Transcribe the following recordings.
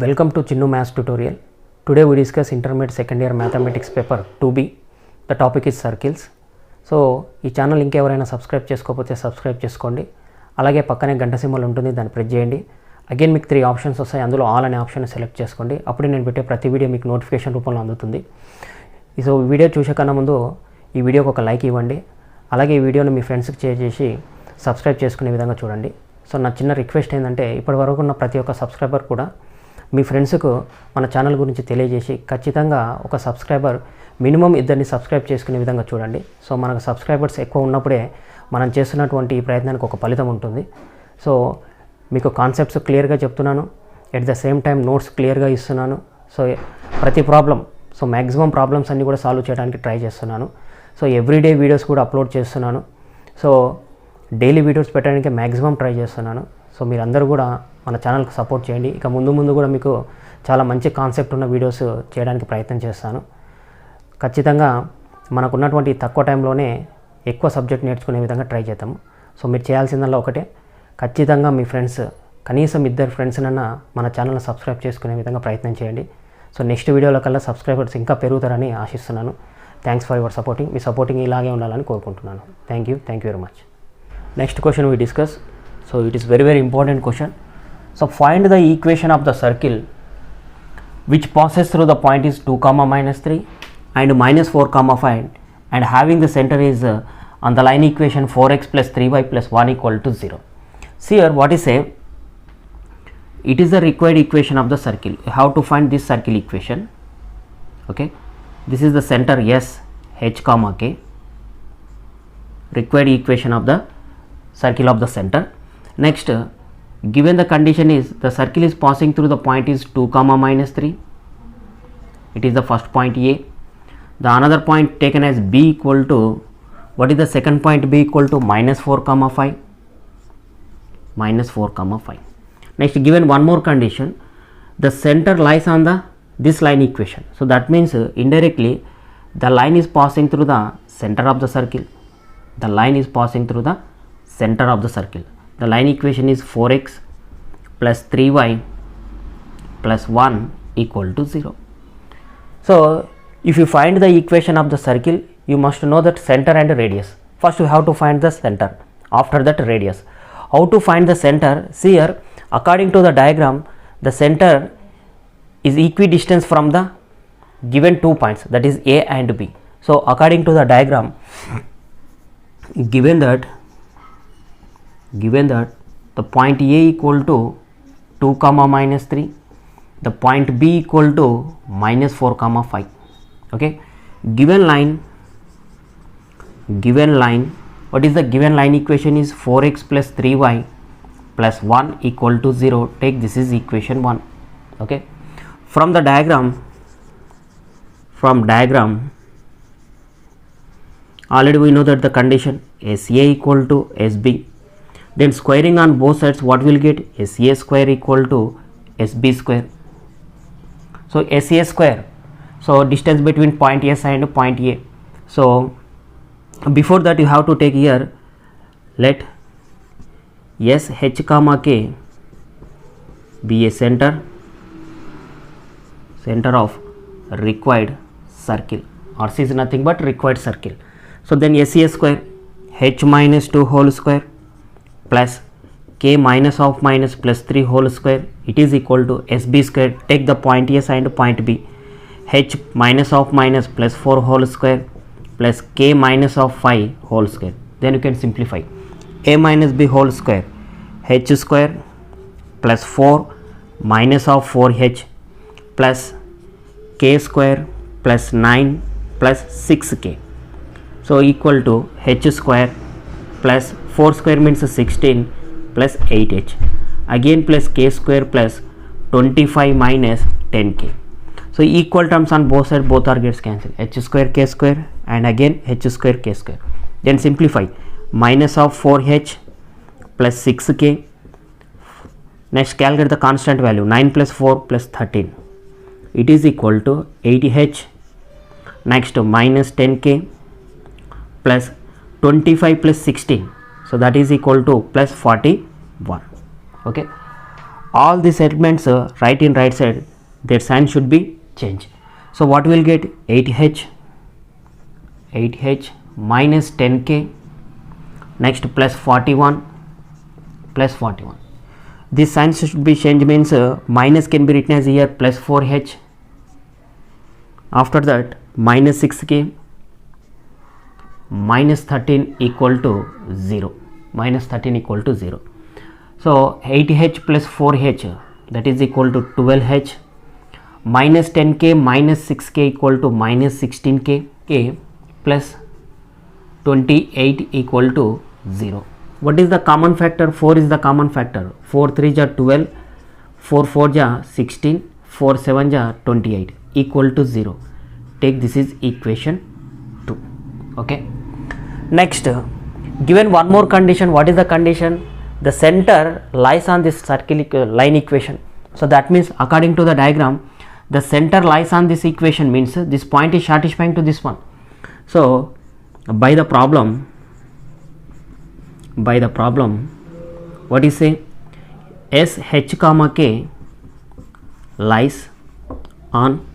Welcome to Chinnu Maths tutorial. Today we discuss intermediate second year mathematics paper 2B. The topic is circles. So ఈ channel ఇంకెవరైనా subscribe చేసుకోకపోతే subscribe చేసుకోండి. అలాగే పక్కనే గంట symbol ఉంటుంది, దాన్ని ప్రెస్ చేయండి. అగైన్ మీకు 3 ఆప్షన్స్ వస్తాయి, అందులో ఆల్ అనే ఆప్షన్ సెలెక్ట్ చేసుకోండి. అప్పుడు నేను పెట్టే ప్రతి వీడియో మీకు నోటిఫికేషన్ రూపంలో అందుతుంది. సో వీడియో చూసే కన్నా ముందు ఈ వీడియోకి ఒక లైక్ ఇవ్వండి. అలాగే ఈ వీడియోని మీ ఫ్రెండ్స్కి షేర్ చేసి సబ్స్క్రైబ్ చేసుకునే విధంగా చూడండి. సో నా చిన్న రిక్వెస్ట్ ఏంటంటే ఇప్పటివరకు ఉన్న ప్రతి ఒక్క సబ్స్క్రైబర్ కూడా మీ ఫ్రెండ్స్కు మన ఛానల్ గురించి తెలియజేసి ఖచ్చితంగా ఒక సబ్స్క్రైబర్ మినిమం 2 సబ్స్క్రైబ్ చేసుకునే విధంగా చూడండి. సో మనకు సబ్స్క్రైబర్స్ ఎక్కువ ఉన్నప్పుడే మనం చేస్తున్నటువంటి ఈ ప్రయత్నానికి ఒక ఫలితం ఉంటుంది. సో మీకు కాన్సెప్ట్స్ క్లియర్గా చెప్తున్నాను, at the same time notes క్లియర్గా ఇస్తున్నాను. సో ప్రతి ప్రాబ్లం, సో మ్యాక్సిమం ప్రాబ్లమ్స్ అన్నీ కూడా సాల్వ్ చేయడానికి ట్రై చేస్తున్నాను. సో ఎవ్రీడే వీడియోస్ కూడా అప్లోడ్ చేస్తున్నాను. సో డైలీ వీడియోస్ పెట్టడానికి మ్యాక్సిమం ట్రై చేస్తున్నాను. సో మీరందరూ కూడా మన ఛానల్కి సపోర్ట్ చేయండి. ఇక ముందు కూడా మీకు చాలా మంచి కాన్సెప్ట్ ఉన్న వీడియోస్ చేయడానికి ప్రయత్నం చేస్తాను. ఖచ్చితంగా మనకున్నటువంటి తక్కువ టైంలోనే ఎక్కువ సబ్జెక్ట్ నేర్చుకునే విధంగా ట్రై చేద్దాము. సో మీరు చేయాల్సిందల్లా ఒకటే, ఖచ్చితంగా మీ ఫ్రెండ్స్, కనీసం 2 ఫ్రెండ్స్నన్నా మన ఛానల్ని సబ్స్క్రైబ్ చేసుకునే విధంగా ప్రయత్నం చేయండి. సో నెక్స్ట్ వీడియోలో కల్లా సబ్స్క్రైబర్స్ ఇంకా పెరుగుతారని ఆశిస్తున్నాను. Thanks for your supporting. Me supporting ఇలాగే ఉండాలని కోరుకుంటున్నాను. Thank you very much. Next question we discuss. So it is very important question. So find the equation of the circle which passes through the point is 2, -3 and -4, 5 and having the center is on the line equation 4x plus 3y plus 1 equal to 0. See here what is say, it is the required equation of the circle. You have to find this circle equation. Okay, this is the center S, H, K, required equation of the circle of the center. Next, given the condition is the circle is passing through the point is 2, -3. It is the first point A. The another point taken as B equal to, what is the second point B equal to -4, 5. -4, 5. Next, given one more condition, the center lies on the this line equation. So that means indirectly the line is passing through the center of the circle. The line is passing through the center of the circle. The line equation is 4x plus 3y plus 1 equal to 0. So if you find the equation of the circle, you must know that center and radius. First you have to find the center, after that radius. How to find the center? See here, according to the diagram, the center is equidistant from the given 2 points, that is A and B. So according to the diagram, given that the point A equal to 2, -3, the point B equal to -4, 5. Okay, given line, what is the given line equation is 4x plus 3y plus 1 equal to 0. Take this is equation 1. Okay, from diagram already we know that the condition SA equal to SB. Then squaring on both sides, what will get? SA square equal to SB square. So SA square, so distance between point S and point A. So before that you have to take here, let S, H, K be a center of required circle, or C is nothing but required circle. So then SA square, H minus 2 whole square plus K minus of minus plus 3 whole square, it is equal to SB square. Take the point S and point B, H minus of minus plus 4 whole square plus K minus of 5 whole square. Then you can simplify. A minus B whole square, H square plus 4 minus of 4H plus K square plus 9 plus 6K. So equal to H square plus 4 square means 16 plus 8H, again plus K square plus 25 minus 10K. So equal terms on both sides, both are gets cancelled, H square K square and again H square K square. Then simplify, minus of 4H plus 6K. Next calculate the constant value, 9 plus 4 plus 13, it is equal to 8H. Next minus 10K plus 25 plus 16, so that is equal to plus 41. Okay, all these elements right in right side, their sign should be changed. So what we will get? 8h minus 10k, next plus 41 plus 41. This sign should be changed, means minus can be written as here plus 4h, after that minus 6k, minus 13 equal to 0, minus 13 equal to 0. So 8h plus 4h, that is equal to 12h, minus 10k minus 6k equal to minus 16k, k plus 28 equal to 0. What is the common factor? 4 is the common factor. 4 3 ja 12, 4 4 ja 16, 4 7 ja 28 equal to 0. Take this is equation 2. Okay. Next, given one more condition. What is the condition? The center lies on this circle line equation. So that means according to the diagram, the center lies on this equation, means this point is satisfying to this one. So by the problem, what is say? S h comma k lies on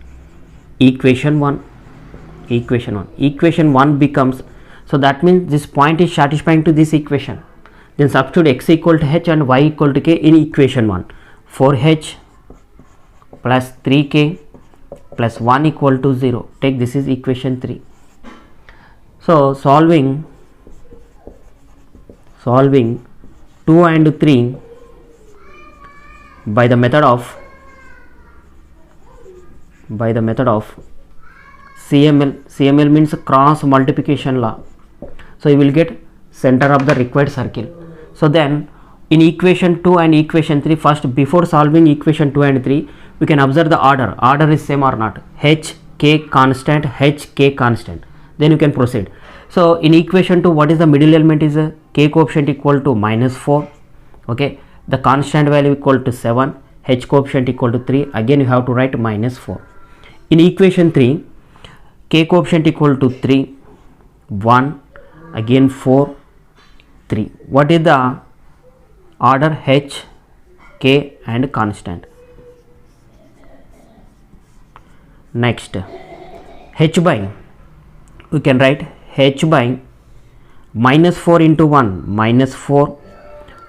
equation 1. Equation 1 becomes, so that means this point is satisfying to this equation. Then substitute x equal to h and y equal to k in equation 1. 4h plus 3k plus 1 equal to 0. Take this is equation 3. So solving 2 and 3 by the method of CML means cross multiplication law. So you will get center of the required circle. So then in equation 2 and equation 3, first before solving equation 2 and 3, we can observe the order is same or not. H k constant, h k constant, then you can proceed. So in equation 2, what is the middle element? Is a k coefficient equal to minus 4. Okay, the constant value equal to 7, h coefficient equal to 3, again you have to write minus 4. In equation 3, k coefficient equal to 3, 1, again 4, 3. What is the order? h, k and constant. Next, h by, we can write h by minus 4 into 1, minus 4.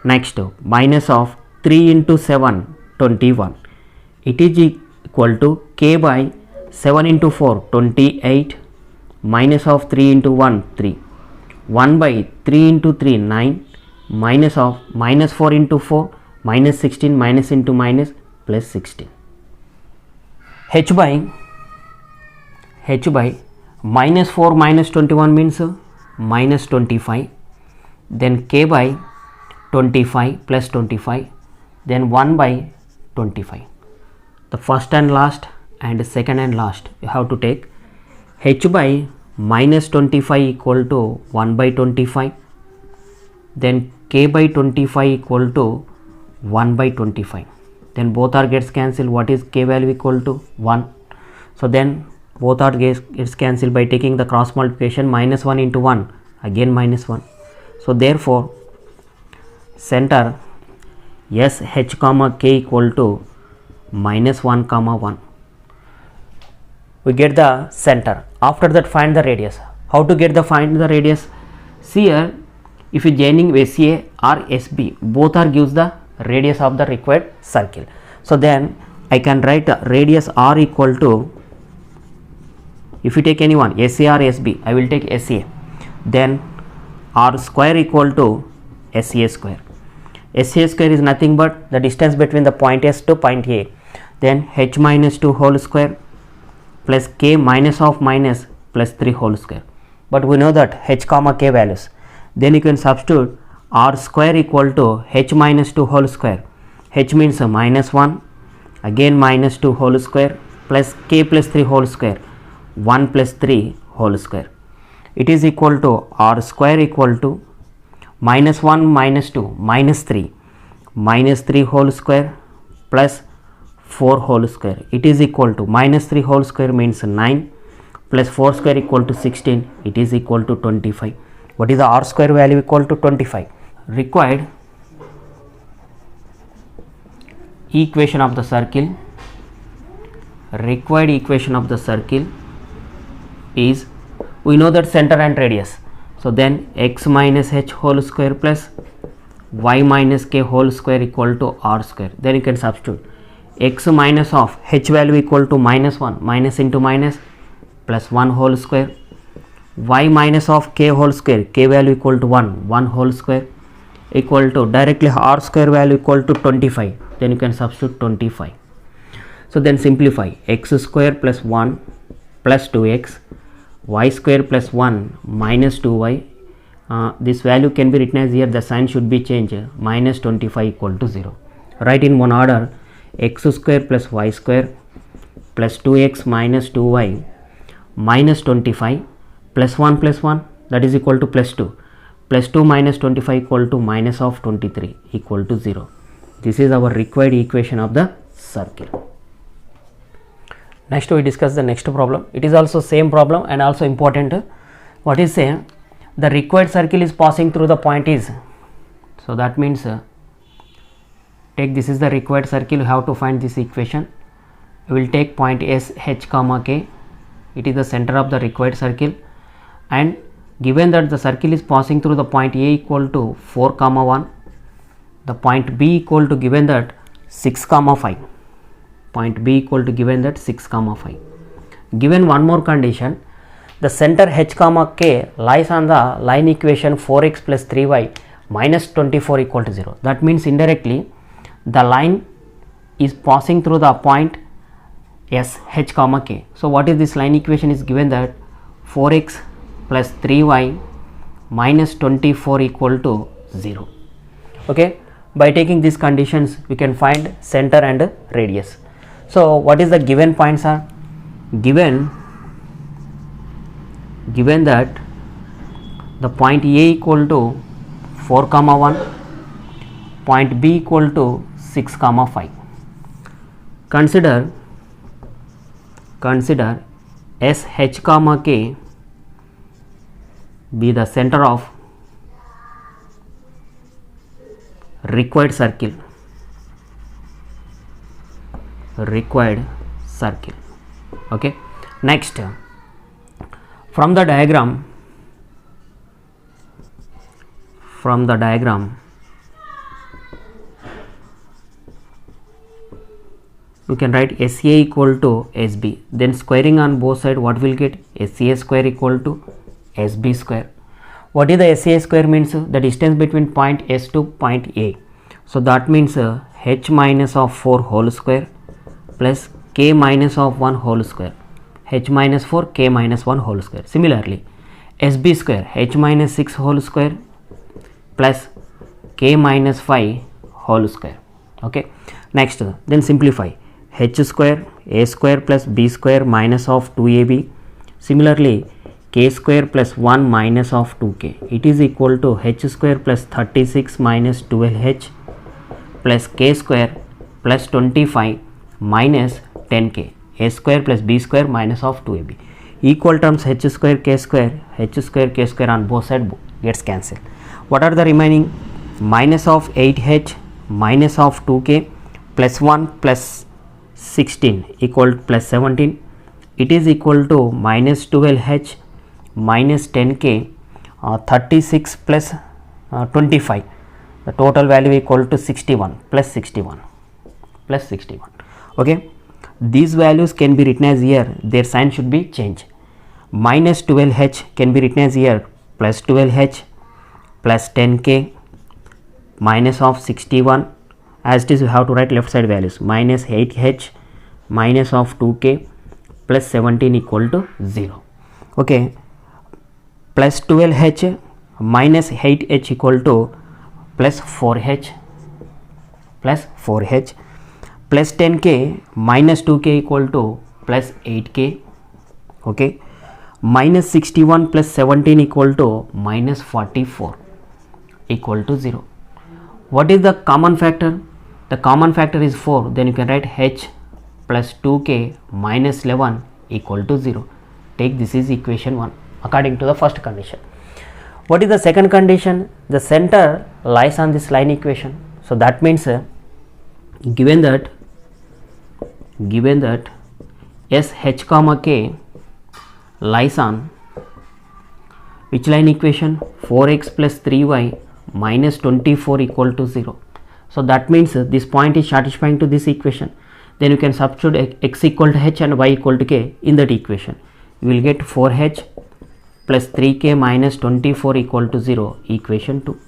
Next, minus of 3 into 7, 21. It is equal to k by 7 into 4, 28. Minus of 3 into 1, 3. 1 by 3 into 3, 9. Minus of minus 4 into 4, minus 16, minus into minus, plus 16. h by minus 4 minus 21 means minus 25. Then k by 25 plus 25, then 1 by 25. The first and last and second and last you have to take. H by minus 25 equal to 1 by 25, then k by 25 equal to 1 by 25. Then both are gets cancelled. What is k value equal to? 1. So then both are gets cancelled by taking the cross multiplication. Minus 1 into 1, again minus 1. So therefore center S h comma k equal to minus 1 comma 1. We get the center. After that find the radius. How to find the radius? See here, if you joining SA or SB, both are gives the radius of the required circle. So then I can write radius r equal to, if you take any one, SA or SB, I will take SA. Then r square equal to SA square. SA square is nothing but the distance between the point S to point A. Then h minus 2 whole square plus k minus of minus plus 3 whole square. But we know that h comma k values. Then you can substitute r square equal to h minus 2 whole square. H means minus 1, again minus 2 whole square plus k plus 3 whole square, 1 plus 3 whole square. It is equal to r square equal to minus 1 minus 2 minus 3 whole square plus 4 whole square. It is equal to minus 3 whole square means 9 plus 4 square equal to 16. It is equal to 25. What is the r square value? Equal to 25. Required equation of the circle, required equation of the circle is, we know that center and radius, so then x minus h whole square plus y minus k whole square equal to r square. Then you can substitute x minus of h value equal to minus 1, minus into minus plus 1 whole square, y minus of k whole square, k value equal to 1 whole square equal to directly r square value equal to 25. Then you can substitute 25. So then simplify x square plus 1 plus 2x, y square plus 1 minus 2y. This value can be written as, here the sign should be changed, minus 25 equal to 0. Write in one order, x square plus y square plus 2x minus 2y minus 25 plus 1 that is equal to plus 2, plus 2 minus 25 equal to minus of 23 equal to 0. This is our required equation of the circle. Next we discuss the next problem. It is also same problem and also important. What is say, the required circle is passing through the point is, so that means take this is the required circle, you have to find this equation. You will take point S h comma k, it is the center of the required circle, and given that the circle is passing through the point A equal to 4 comma 1, the point B equal to given that 6 comma 5, point B equal to given that 6 comma 5. Given one more condition, the center h comma k lies on the line equation 4x plus 3y minus 24 equal to 0. That means indirectly the line is passing through the point S h comma k. So what is this line equation is given that 4x plus 3y minus 24 equal to 0. Okay, by taking these conditions we can find center and radius. So what is the given points are? Given that the point A equal to 4 comma 1, point B equal to 6 comma 5. Consider S h comma k be the center of required circle. Okay, next from the diagram you can write SA equal to SB, then squaring on both sides, what will get? SA square equal to SB square. What is the SA square means? The distance between point S to point A. So that means h minus of 4 whole square plus k minus of 1 whole square, h minus 4 k minus 1 whole square. Similarly SB square, h minus 6 whole square plus k minus 5 whole square. Okay, next then simplify h square a square plus b square minus of 2ab. Similarly k square plus 1 minus of 2k, it is equal to h square plus 36 minus 12h plus k square plus 25 minus 10k, a square plus b square minus of 2ab. Equal terms h square k square on both sides gets cancelled. What are the remaining? Minus of 8h minus of 2k plus 1 plus 16 equal plus 17, it is equal to minus 12h minus 10k 36 plus 25, the total value equal to 61 plus 61. Okay, these values can be written as here, their sign should be changed. Minus 12h can be written as here plus 12h plus 10k minus of 61, as it is you have to write left side values, minus 8h minus of 2k plus 17 equal to 0. Okay, plus 12h minus 8h equal to plus 4h plus 10k minus 2k equal to plus 8k. Okay, minus 61 plus 17 equal to minus 44 equal to 0. What is the common factor? The common factor is 4, then you can write h plus 2k minus 11 equal to 0. Take this is equation 1 according to the first condition. What is the second condition? The center lies on this line equation. So that means given that S h comma k lies on which line equation? 4x plus 3y minus 24 equal to 0. So that means this point is satisfying to this equation. Then you can substitute x equal to h and y equal to k in that equation. You will get 4h plus 3k minus 24 equal to 0, equation 2.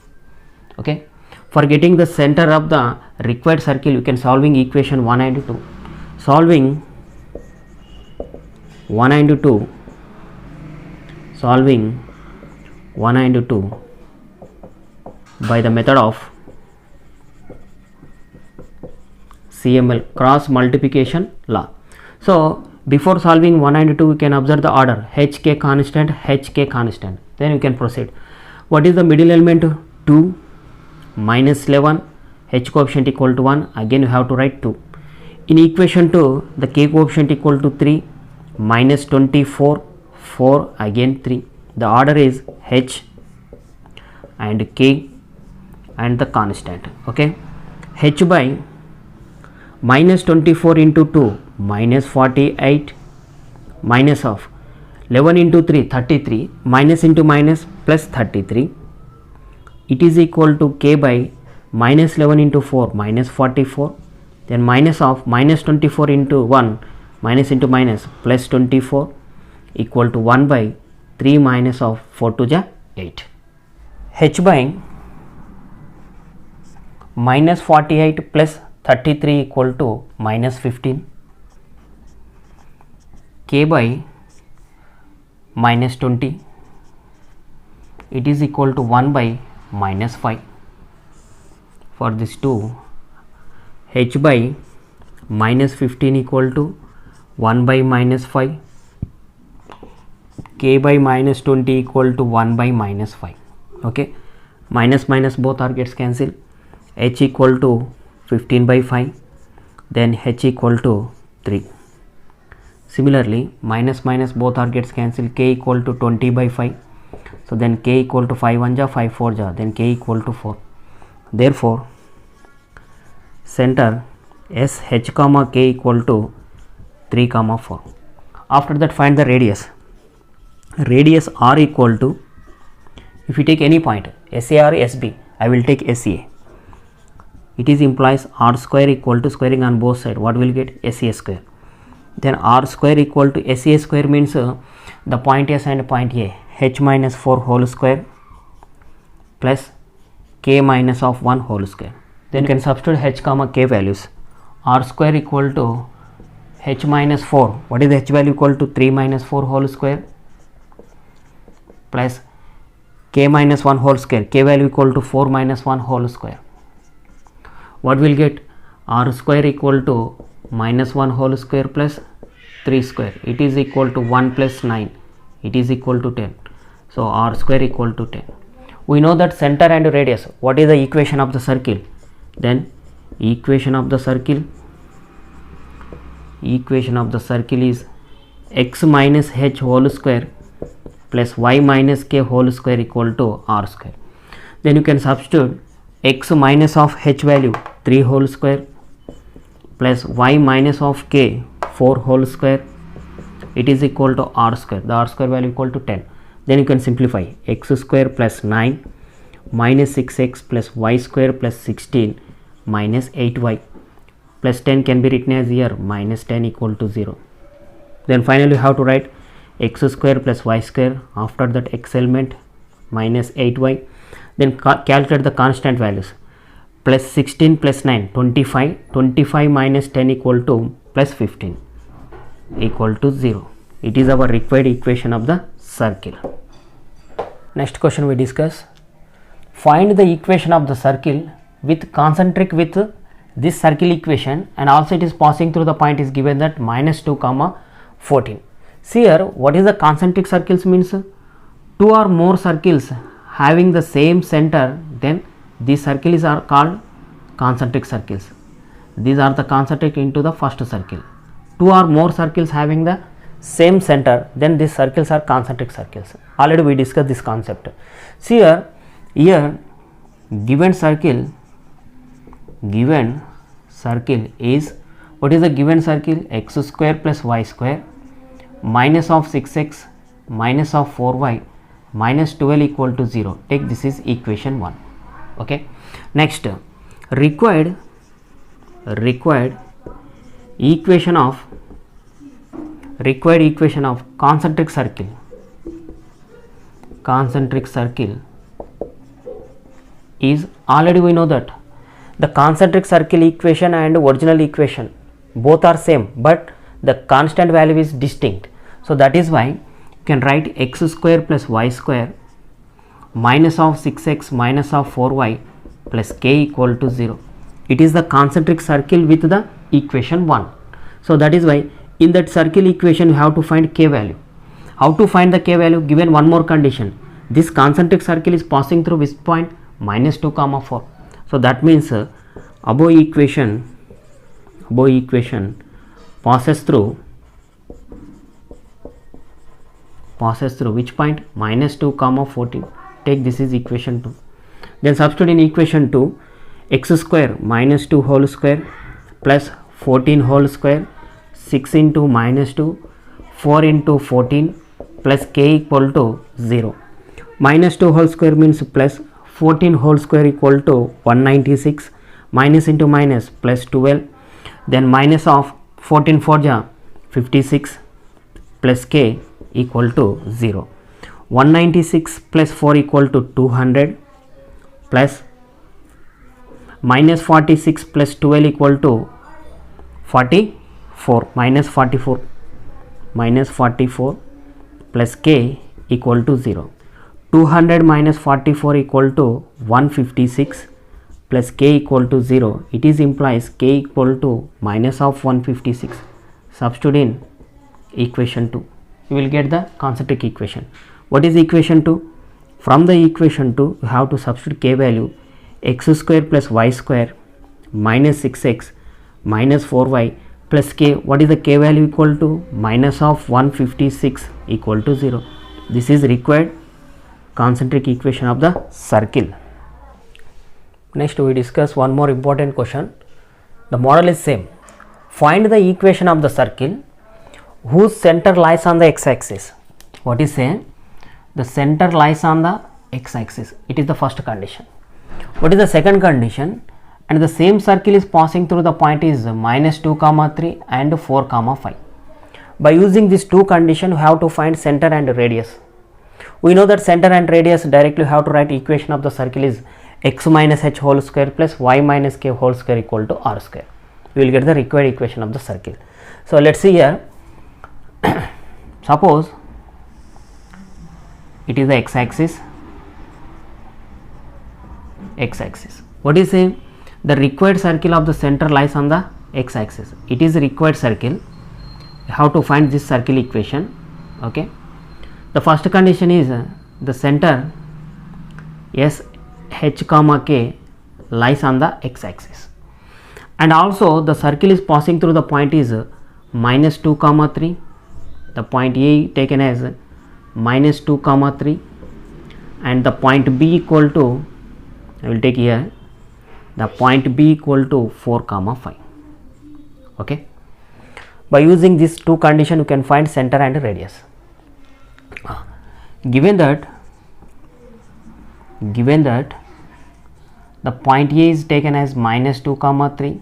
Okay. For getting the center of the required circle, you can solving equation 1 and 2. Solving 1 and 2 by the method of CML, cross multiplication law. So before solving 1 and 2, we can observe the order hk constant, hk constant. Then you can proceed. What is the middle element? 2 minus 11, h coefficient equal to 1. Again you have to write 2. In equation 2, the k coefficient equal to 3 minus 24, 4, again 3. The order is h and k and the constant. Okay. H by minus 24 into 2 minus 48 minus of 11 into 3 33 minus into minus plus 33. It is equal to k by minus 11 into 4 minus 44, then minus of minus 24 into 1 minus into minus plus 24 equal to 1 by 3 minus of 4 to the 8. H by minus 48 plus 33 equal to minus 15. K by minus 20, it is equal to 1 by minus 5. For this 2, h by minus 15 equal to 1 by minus 5, k by minus 20 equal to 1 by minus 5. Okay, minus minus both are gets cancelled. H equal to 15 by 5, then h equal to 3. Similarly, minus minus both are gets cancelled. K equal to 20 by 5. So then k equal to 5 1 ja, 5 4 ja, then k equal to 4. Therefore, center S h comma k equal to 3 comma 4. After that, find the radius. Radius r equal to, if you take any point SA or SB, I will take SA. It is implies r square equal to squaring on both sides. What will get? SA square. Then r square equal to SA square means the point S and point A, h minus 4 whole square plus k minus of 1 whole square. Then you can substitute h comma k values. R square equal to h minus 4. What is the h value? Equal to 3 minus 4 whole square plus k minus 1 whole square. K value equal to 4 minus 1 whole square. What will get? R square equal to minus 1 whole square plus 3 square. It is equal to 1 plus 9. It is equal to 10. So r square equal to 10. We know that center and radius. What is the equation of the circle? Then equation of the circle is x minus h whole square plus y minus k whole square equal to r square. Then you can substitute x minus of h value 3 whole square plus y minus of k 4 whole square. It is equal to r square. The r square value equal to 10. Then you can simplify x square plus 9 minus 6x plus y square plus 16 minus 8y plus 10 can be written as here minus 10 equal to 0. Then finally you have to write x square plus y square, after that x element minus 8y. Then calculate the constant values. Plus 16 plus 9 25, 25 minus 10 equal to plus 15 equal to 0. It is our required equation of the circle. Next question we discuss. Find the equation of the circle with concentric with this circle equation, and also it is passing through the point is given that minus 2 comma 14. See here, what is the concentric circles means? 2 or more circles having the same center, then these circles are called concentric circles. These are the concentric into the first circle. 2 or more circles having the same center, then these circles are concentric circles. Already we discussed this concept. See here given circle circle is, what is the given circle? X square plus y square minus of 6x minus of 4y minus 12 equal to 0. Take this is equation 1. Okay. Next, required equation of concentric circle is, already we know that the concentric circle equation and original equation both are same, but the constant value is distinct. So that is why you can write x square plus y square minus of 6x minus of 4y plus k equal to 0. It is the concentric circle with the equation 1. So that is why in that circle equation you have to find k value. How to find the k value? Given one more condition, this concentric circle is passing through which point? Minus 2 comma 4. So that means above equation passes through which point? Minus 2 comma 14. Take this is equation 2. Then substitute in equation 2, x square minus 2 whole square plus 14 whole square, 6 into minus 2, 4 into 14 plus k equal to 0. Minus 2 whole square means plus, 14 whole square equal to 196, minus into minus plus 12, then minus of 14 4 ja 56 plus k equal to 0. 196 plus 4 equal to 200 plus minus 46 plus 12 equal to 44 minus 44 plus k equal to 0. 200 minus 44 equal to 156 plus k equal to 0. It is implies k equal to minus of 156. Substitute in equation 2. You will get the concentric equation. What is equation 2? From the equation 2 you have to substitute k value, x square plus y square minus 6x minus 4y plus k. What is the k value equal to? Minus of 156 equal to 0. This is required concentric equation of the circle. Next we discuss one more important question. The model is same. Find the equation of the circle whose center lies on the x-axis. What is saying? The center lies on the x-axis. It is the first condition. What is the second condition? And the same circle is passing through the point is minus 2 comma 3 and 4 comma 5. By using these two conditions, you have to find center and radius. We know that center and radius directly have to write equation of the circle is x minus h whole square plus y minus k whole square equal to r square. You will get the required equation of the circle. So let's see here. Suppose it is the x-axis. What is saying? The required circle of the center lies on the x-axis. It is a required circle. How to find this circle equation? Okay. The first condition is the center S h comma k lies on the x-axis, and also the circle is passing through the point is minus 2 comma 3. The point A taken as minus 2 comma 3 and the point B equal to, I will take here the point B equal to 4 comma 5. Okay. By using these two conditions you can find center and radius. Given that the point A is taken as minus 2 comma 3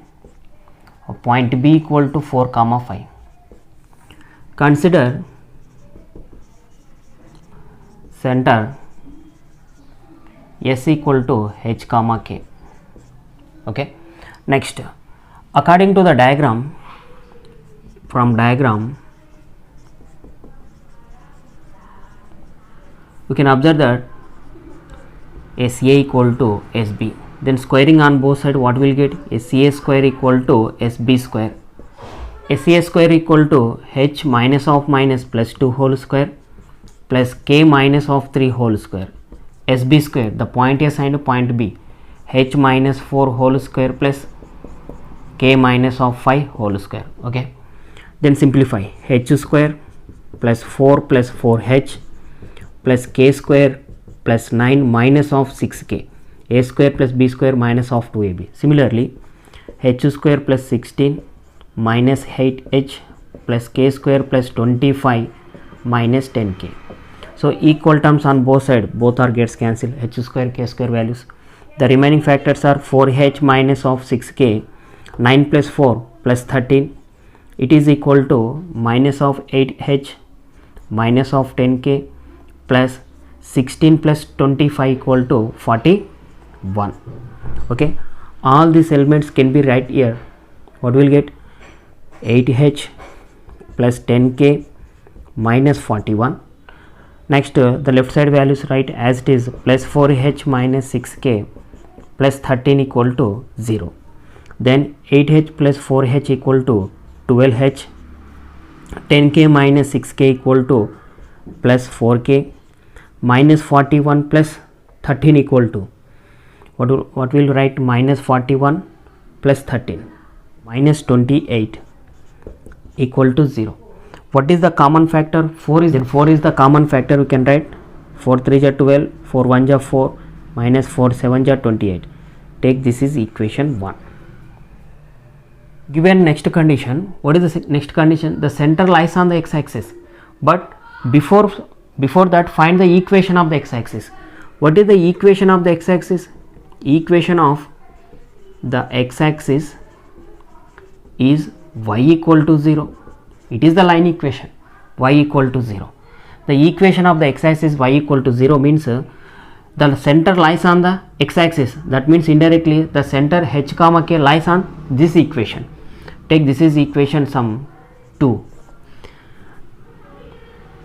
or point B equal to 4 comma 5. Consider center S equal to h comma k. Okay. Next, according to the diagram, from diagram we can observe that SA equal to SB. Then squaring on both sides, what will get? SCA square equal to SB square. SCA square equal to h minus of minus plus 2 whole square plus k minus of 3 whole square. SB square, the point S and point B, h minus 4 whole square plus k minus of 5 whole square. Okay. Then simplify, h square plus 4 plus 4h plus k square plus 9 minus of 6k, a square plus b square minus of 2ab. Similarly, h square plus 16 minus 8h plus k square plus 25 minus 10k. So equal terms on both sides, both are gets cancelled, h square k square values. The remaining factors are 4h minus of 6k, 9 plus 4 plus 13, it is equal to minus of 8h minus of 10k plus 16 plus 25 equal to 41. Okay, all these elements can be right here. What will get? 8h plus 10k minus 41. Next, the left side values write as it is, plus 4h minus 6k plus 13 equal to 0. Then 8h plus 4h equal to 12h, 10k minus 6k equal to plus 4k, minus 41 plus 13 equal to what will write? Minus 41 plus 13 minus 28 equal to 0. What is the common factor? 4 is the common factor. We can write 4 3 are 12, 4 1 are 4, minus 4 7 are 28. Take this is equation 1. Given next condition, what is the next condition? The center lies on the x-axis, but before that find the equation of the x-axis. What is the equation of the x-axis? Equation of the x-axis is y equal to 0. It is the line equation, y equal to 0. The equation of the x-axis y equal to 0 means the center lies on the x-axis. That means indirectly the center h comma k lies on this equation. Take this is equation sum 2.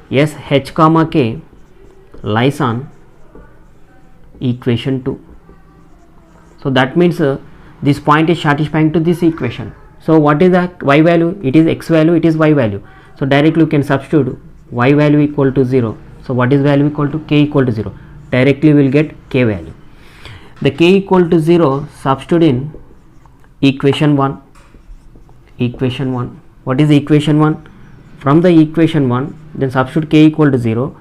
Yes, h comma k lies on equation 2. So that means this point is satisfying to this equation. So what is the y value? It is x value, it is y value. So directly you can substitute y value equal to 0. So what is value equal to? K equal to 0. Directly we will get k value. The k equal to 0, substitute in equation 1. Equation 1. What is the equation 1? From the equation 1, then substitute k equal to 0.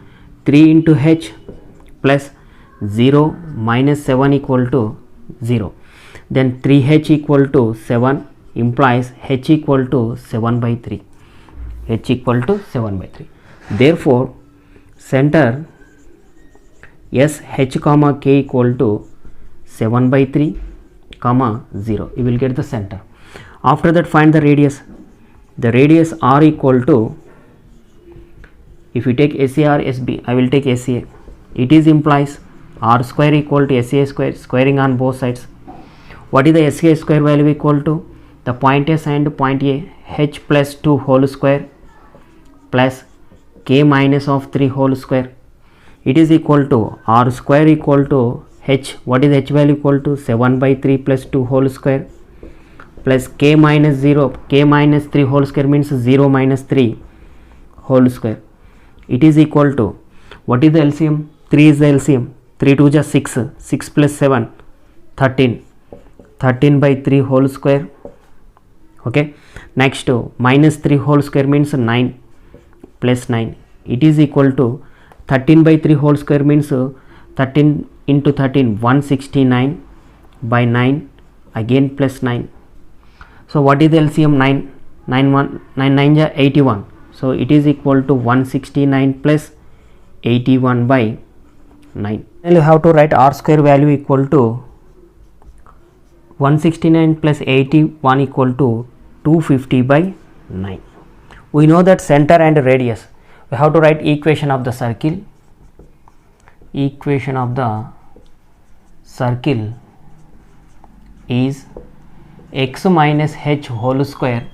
3 into h plus 0 minus 7 equal to 0. Then 3h equal to 7 implies h equal to 7 by 3. H equal to 7 by 3. Therefore, center S h comma k equal to 7 by 3 comma 0. You will get the center. After that, find the radius. The radius r equal to, if you take SA or SB, I will take SA. It is implies r square equal to SA square, squaring on both sides. What is the SA square value equal to? The point S and point A, h plus 2 whole square plus k minus of 3 whole square. It is equal to r square equal to h. What is h value equal to? 7 by 3 plus 2 whole square plus k minus 0, k minus 3 whole square means 0 minus 3 whole square. It is equal to, what is the LCM? 3 is the LCM. 3 2 is 6, 6 plus 7, 13, 13 by 3 whole square. Okay, next minus 3 whole square means 9 plus 9. It is equal to 13 by 3 whole square means 13 into 13, 169 by 9 again plus 9. So what is the LCM? 9 9 is 81. So it is equal to 169 plus 81 by 9. Then you have to write r square value equal to 169 plus 81 equal to 250 by 9. We know that center and radius. We have to write equation of the circle. Equation of the circle is x minus h whole square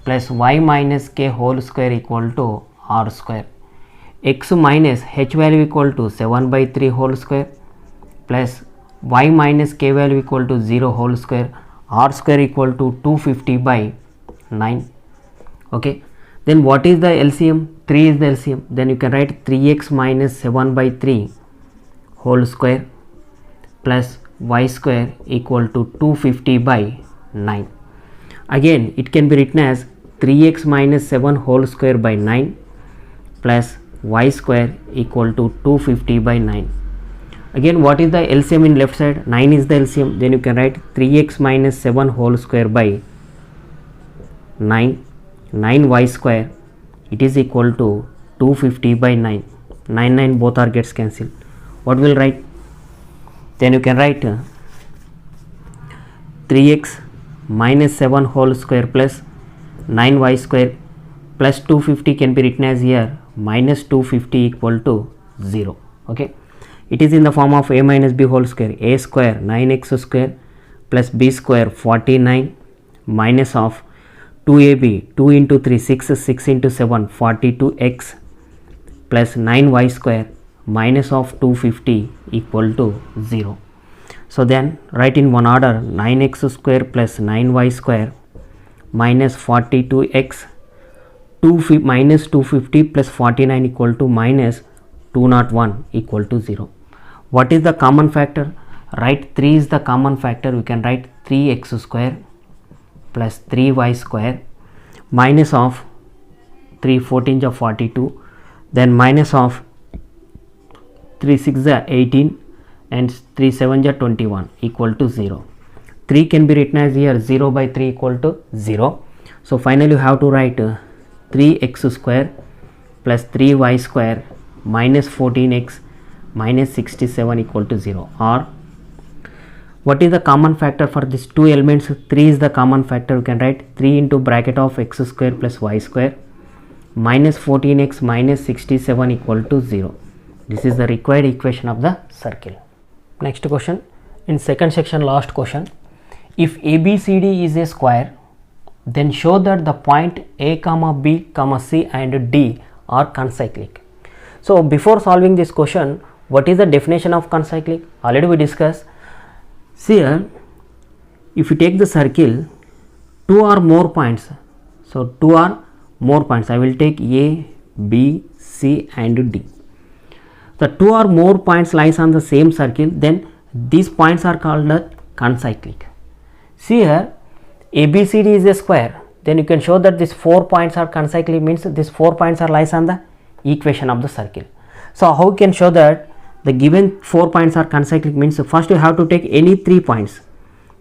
plus y minus k whole square equal to r square. X minus h value equal to 7 by 3 whole square plus y minus k value equal to 0 whole square, r square equal to 250 by 9. Okay, then what is the LCM? 3 is the LCM. Then you can write 3x minus 7 by 3 whole square plus y square equal to 250 by 9. Again it can be written as 3x minus 7 whole square by 9 plus y square equal to 250 by 9. Again, what is the LCM in left side? 9 is the LCM. Then you can write 3x minus 7 whole square by 9 9y square, it is equal to 250 by 9. 9 both are gets cancelled. What will write? Then you can write 3x minus 7 whole square plus 9y square plus 250 can be written as here minus 250 equal to 0. Okay, it is in the form of a minus b whole square. A square 9x square plus b square 49 minus of 2ab 2 into 3 6 6 into 7 42x plus 9y square minus of 250 equal to 0. So then write in one order 9x square plus 9y square minus 42x minus 250 plus 49 equal to minus 201 equal to 0. What is the common factor? Write 3 is the common factor. We can write 3x square plus 3y square minus of 3 14 of 42, then minus of 3 6 is 18 and 3 7 is 21 equal to 0. 3 can be written as here 0 by 3 equal to 0. So finally you have to write 3x square plus 3y square minus 14x minus 67 equal to 0. Or what is the common factor for these two elements? 3 is the common factor. You can write 3 into bracket of x square plus y square minus 14x minus 67 equal to 0. This is the required equation of the circle. Next question, in second section, last question. If ABCD is a square, then show that the point A comma B comma C and D are concyclic. So before solving this question, what is the definition of concyclic? Already we discussed. See here, if you take the circle, 2 or more points. So 2 or more points. I will take A, B, C and D. The 2 or more points lies on the same circle, then these points are called the concyclic. See here, ABCD is a square, then you can show that these 4 points are concyclic, means these 4 points are lies on the equation of the circle. So how you can show that the given 4 points are concyclic? Means first you have to take any 3 points.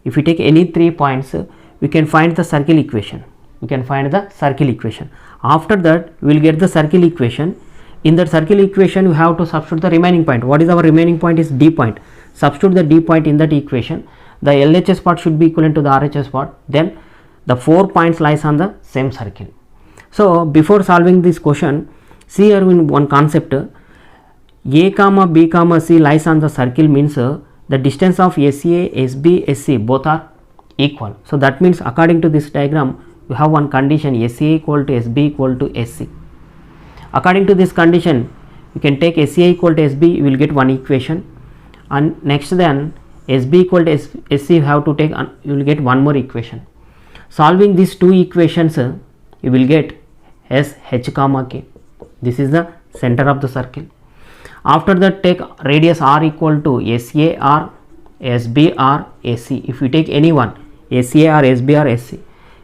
If you take any 3 points, we can find the circle equation. We can find the circle equation. After that we will get the circle equation. In that circle equation, we have to substitute the remaining point. What is our remaining point? Is D point. Substitute the D point in that equation. The LHS part should be equivalent to the RHS part. Then the 4 points lies on the same circle. So before solving this question, see here in one concept, A comma B comma C lies on the circle means the distance of SA, SB, SC both are equal. So that means according to this diagram, we have one condition SA equal to SB equal to SC. According to this condition, you can take SCA equal to SB, you will get one equation, and next then SB equal to SC you have to take, you will get one more equation. Solving these two equations, you will get S H comma K. This is the center of the circle. After that, take radius R equal to SAR, SBR, SC. If you take any one, SAR, SBR, SC,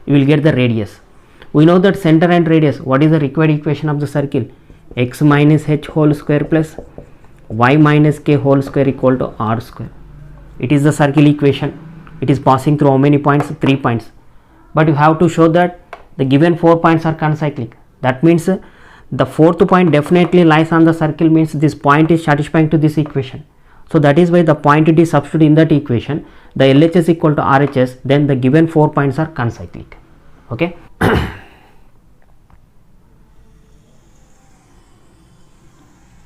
you will get the radius. We know that center and radius. What is the required equation of the circle? X minus h whole square plus y minus k whole square equal to r square. It is the circle equation. It is passing through how many points? 3 points. But you have to show that the given 4 points are concyclic. That means the fourth point definitely lies on the circle, means this point is satisfying to this equation. So that is why the point it is substituted in that equation. The LHS equal to RHS, then the given 4 points are concyclic. Okay.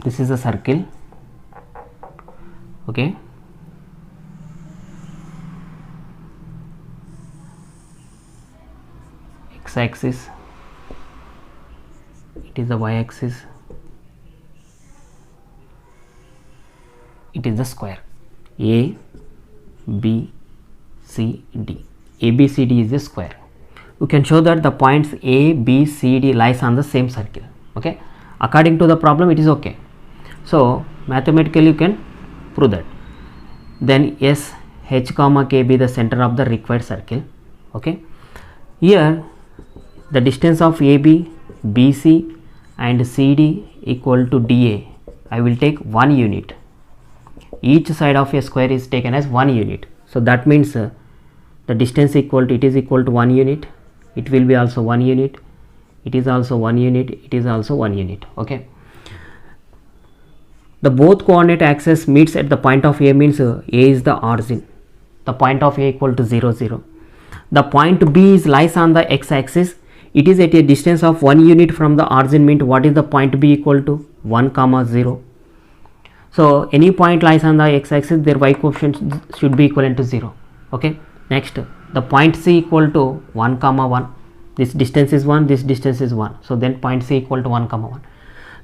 This is a circle. Okay. X axis, it is the y axis, it is the square. A, B, C, D. ABCD is a square. You can show that the points A, B, C, D lies on the same circle. Okay. According to the problem, it is okay. So mathematically you can prove that. Then S H comma K be the center of the required circle. Okay. Here the distance of AB, BC and CD equal to DA. I will take 1 unit. each side of a square is taken as 1 unit. So that means the distance equal to, it is equal to 1 unit, it will be also 1 unit, it is also 1 unit, it is also 1 unit. Okay, the both coordinate axes meets at the point of A means A is the origin, the point of A equal to 0 0. The point B is lies on the x axis, it is at a distance of 1 unit from the origin, means what is the point B equal to? 1 comma 0. So any point lies on the x axis, their y coefficient should be equivalent to 0. Okay, next the point C equal to 1 comma 1, this distance is 1, this distance is 1, so then point C equal to 1 comma 1.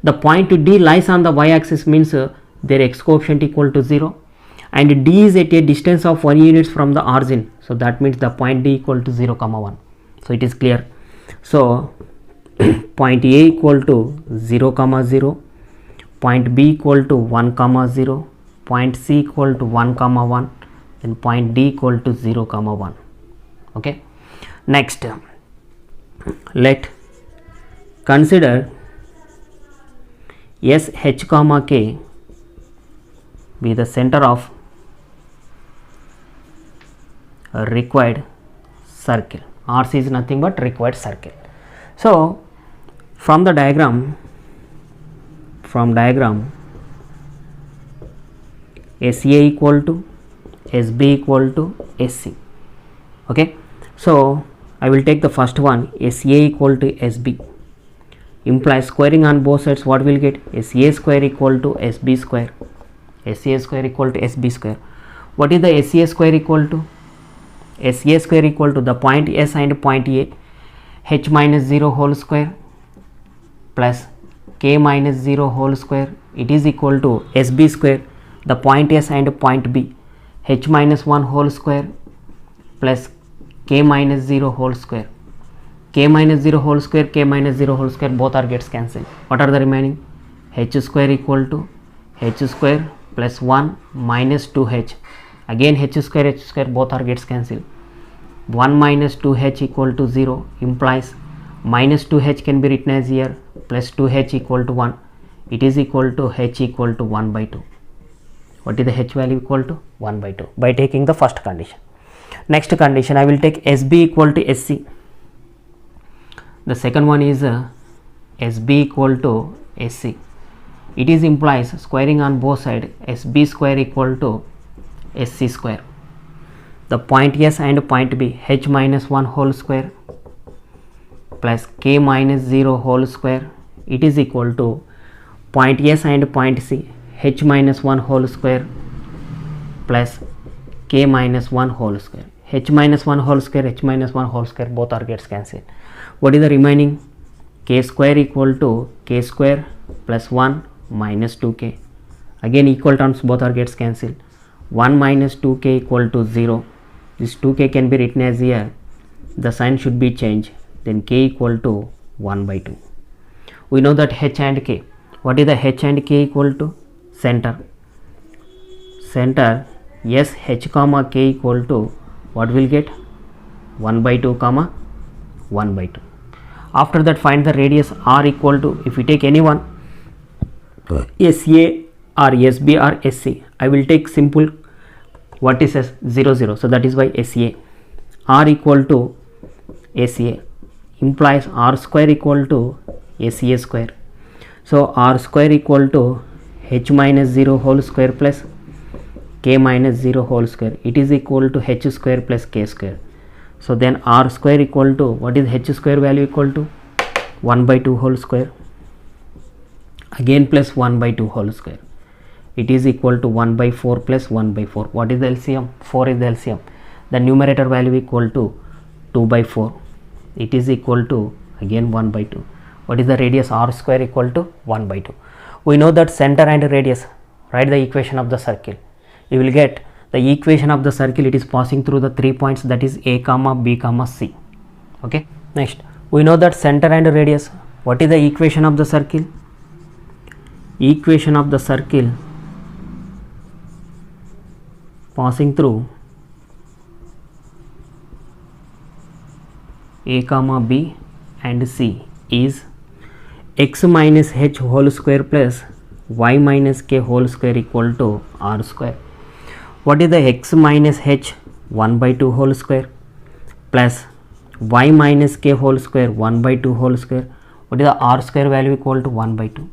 The point D lies on the y axis, means their x coefficient equal to 0, and D is at a distance of 1 units from the origin, so that means the point D equal to 0 comma 1. So it is clear. So point A equal to 0 comma 0, point B equal to 1 comma 0, point C equal to 1 comma 1, and point D equal to 0 comma 1. Okay, next let consider S h comma k be the center of a required circle. RC is nothing but required circle. So from diagram SA equal to SB equal to SC. Okay, so I will take the first one, SA equal to SB, implies squaring on both sides, what will get? SA square equal to SB square, SA square equal to SB square. What is the SA square equal to? SA square equal to the point S and point A, h minus 0 whole square plus k minus 0 whole square, it is equal to SB square, the point S and point B, h minus 1 whole square plus k minus 0 whole square. K minus 0 whole square, k minus 0 whole square, both are gets cancelled. What are the remaining? H square equal to h square plus 1 minus 2h, again h square both are gets cancelled. 1 minus 2h equal to 0, implies minus 2h can be written as here, plus 2h equal to 1, it is equal to h equal to 1 by 2. What is the h value equal to? 1 by 2 by taking the first condition. Next condition, I will take SB equal to SC. The second one is SB equal to SC. It is implies squaring on both sides, SB square equal to SC square. The point S and point B, h minus 1 whole square plus k minus 0 whole square, it is equal to point S and point C, h minus 1 whole square plus k minus 1 whole square. H minus 1 whole square, h minus 1 whole square, both are gets cancelled. What is the remaining? K square equal to k square plus 1 minus 2k, again equal terms both are gets cancelled. 1 minus 2k equal to 0, this 2k can be written as here, the sign should be changed, then k equal to 1 by 2. We know that h and k. What is the h and k equal to? Center S h comma k equal to, what will get? 1 by 2 comma 1 by 2. After that, find the radius r equal to, if we take any one, SA or SB or SC, I will take simple vertices 0 0, so that is why SA. R equal to SA implies r square equal to SCA square. So r square equal to h minus 0 whole square plus k minus 0 whole square, it is equal to h square plus k square. So then r square equal to, what is h square value equal to? 1 by 2 whole square, again plus 1 by 2 whole square, it is equal to 1 by 4 plus 1 by 4. What is the LCM? 4 is the LCM. The numerator value equal to 2 by 4, it is equal to again 1 by 2. What is the radius? R square equal to 1 by 2. We know that center and radius, write the equation of the circle. You will get the equation of the circle, it is passing through the 3 points, that is A comma B comma C. Okay, next we know that center and radius. What is the equation of the circle? Equation of the circle passing through A comma B and C is x minus h whole square plus y minus k whole square equal to r square. What is the x minus h? 1 by 2 whole square plus y minus k whole square 1 by 2 whole square. What is the r square value? Equal to 1 by 2.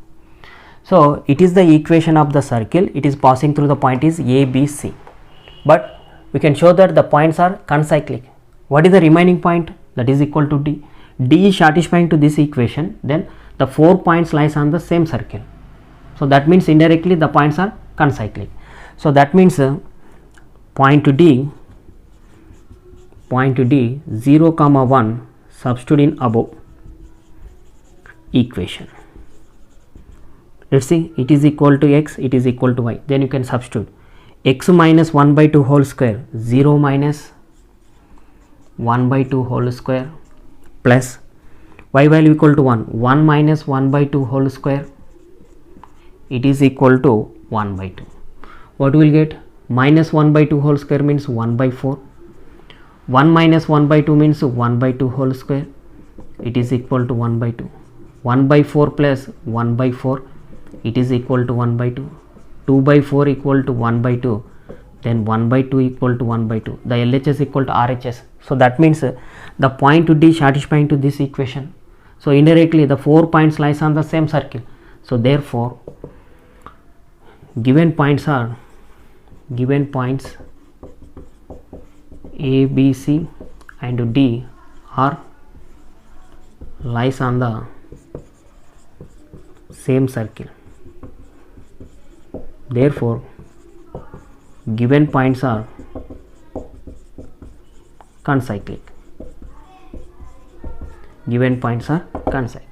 So it is the equation of the circle. It is passing through the point is a, b, c, but we can show that the points are concyclic. What is the remaining point? That is equal to d. D is satisfying to this equation, then the 4 points lies on the same circle. So that means indirectly the points are concyclic. So that means point D 0, 1 substitute in above equation. Let's see, it is equal to x, it is equal to y. Then you can substitute x minus 1 by 2 whole square, 0 minus 1 by 2 whole square plus y value equal to 1, 1 minus 1 by 2 whole square, it is equal to 1 by 2. What we will get? Minus 1 by 2 whole square means 1 by 4. 1 minus 1 by 2 means 1 by 2 whole square, it is equal to 1 by 2. 1 by 4 plus 1 by 4, it is equal to 1 by 2. 2 by 4 equal to 1 by 2, then 1 by 2 equal to 1 by 2. The LHS equal to RHS. So that means the point D satisfying to this equation. So indirectly the 4 points lies on the same circle. So therefore given points A, B, C and D are lies on the same circle. Therefore given points are concyclic. Given points are concyclic.